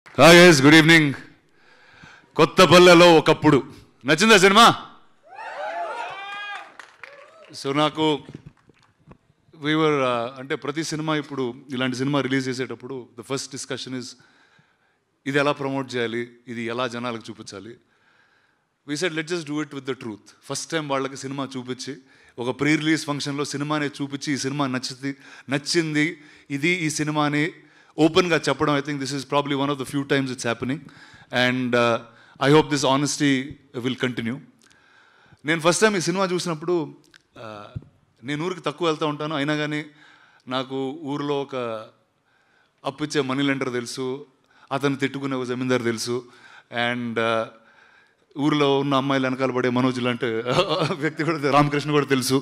Hi guys, good evening. కొత్తపల్లెలో ఒకప్పుడు నచ్చిందా సినిమా? సో నాకు వీవర్ అంటే ప్రతి సినిమా ఇప్పుడు ఇలాంటి సినిమా రిలీజ్ చేసేటప్పుడు ద ఫస్ట్ డిస్కషన్ ఇస్ ఇది ఎలా ప్రమోట్ చేయాలి, ఇది ఎలా జనాలకు చూపించాలి. We said let just do it with the truth. First time వాళ్ళకి సినిమా చూపించి ఒక ప్రీ రిలీజ్ ఫంక్షన్లో సినిమాని చూపించి ఈ సినిమా నచ్చింది ఇది ఈ సినిమాని ఓపెన్గా చెప్పడం, I think this is probably one of the few times it's happening and I hope this honesty will continue. నేను ఫస్ట్ టైం ఈ సినిమా చూసినప్పుడు నేను ఊరికి తక్కువ వెళ్తూ ఉంటాను, అయినా కానీ నాకు ఊరిలో ఒక అప్పిచ్చే మనీ లెండర్ తెలుసు, అతను తిట్టుకునే ఒక జమీందారు తెలుసు, అండ్ ఊరిలో ఉన్న అమ్మాయిలు వెనకాల పడే మనోజ్ లాంటి వ్యక్తి కూడా రామకృష్ణ కూడా తెలుసు.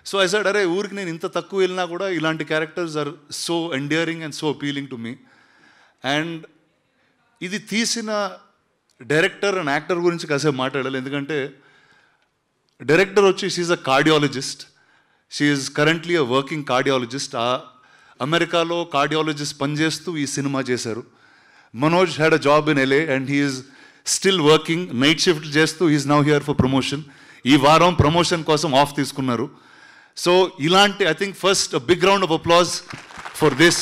సో ఐ సెడ్ అరే ఊరికి నేను ఇంత తక్కువ వెళ్ళినా కూడా ఇలాంటి characters are so endearing and so appealing to me. And ఇది తీసిన డైరెక్టర్ అండ్ యాక్టర్ గురించి కాసేపు మాట్లాడాలి, ఎందుకంటే డైరెక్టర్ వచ్చి she a cardiologist. She is currently a working cardiologist. అమెరికాలో కార్డియాలజిస్ట్ పనిచేస్తూ ఈ సినిమా చేశారు. Manoj had a job in LA and he is still working, night shift చేస్తూ is now here for promotion. ఈ వారం ప్రమోషన్ కోసం ఆఫ్ తీసుకున్నారు. సో ఇలాంటి I think first big round of applause for this.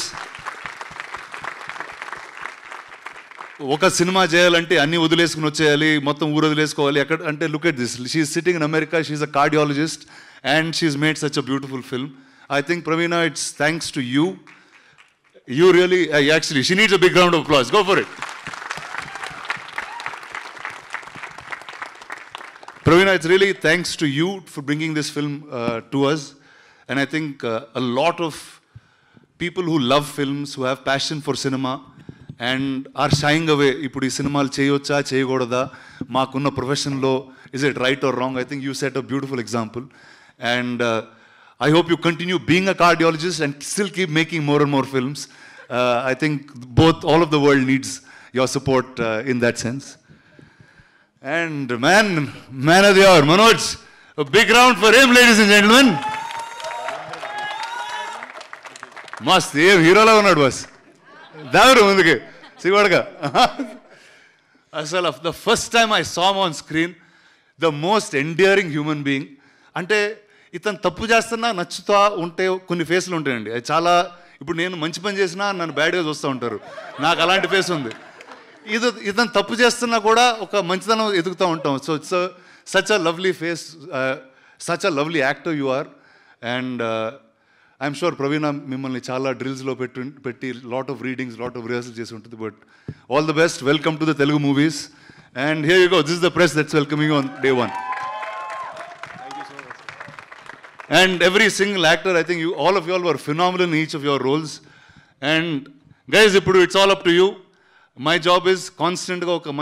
ఒక సినిమా చేయాలంటే అన్ని వదిలేసుకుని వచ్చేయాలి, మొత్తం ఊరు వదిలేసుకోవాలి ఎక్కడ అంటే look at this, she is sitting in America, she is a cardiologist and she is made such a beautiful film. I think Praveena, it's thanks to you. You really actually she needs a big round of applause. Go for it. Praveena, it's really thanks to you for bringing this film to us. And I think a lot of people who love films, who have passion for cinema and are shying away, ఇప్పుడు ఈ సినిమాలు చేయొచ్చా చేయకూడదా, మాకున్న ప్రొఫెషన్లో is it right or wrong? I think you set a beautiful example. And I hope you continue being a cardiologist and still keep making more and more films. I think all of the world needs your support in that sense. And man of the hour, Manoj, a big round for him, ladies and gentlemen. Mast, ఏం హీరోలా ఉన్నాడు boss, దావరు ముందుకి సిగోడగా. అసలు the first time I saw him on screen, the most endearing human being. అంటే ఇతను తప్పు చేస్తున్నా నచ్చుతూ ఉంటే కొన్ని ఫేస్లు ఉంటాయండి, అది చాలా. ఇప్పుడు నేను మంచి పని చేసినా నన్ను బ్యాడ్గా చూస్తూ ఉంటారు, నాకు అలాంటి ఫేస్ ఉంది. ఇతను తప్పు చేస్తున్నా కూడా ఒక మంచితనం ఎదుగుతూ ఉంటాం. So it's such a lovely face, such a lovely actor you are. And I'm sure Praveena మిమ్మల్ని చాలా డ్రిల్స్లో పెట్టి lot of readings, lot of rehearsal చేసి ఉంటుంది. But all the best, welcome to the Telugu movies. And here you go, this is the press that's welcoming you on day one. And every single actor, I think all of you all were phenomenal in each of your roles. And guys, ippudu it's all up to you. My job is constant ga oka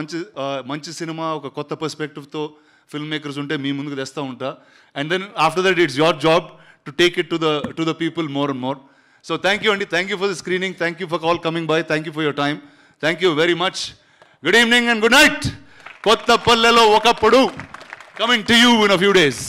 manchi cinema, oka kotta perspective tho film makers unte mee munduku testa unta. And then after that it's your job to take it to the people more and more. So thank you Andy, thank you for the screening, thank you for all coming by, thank you for your time, thank you very much. Good evening and good night. Kottapallelo Okappudu coming to you in a few days.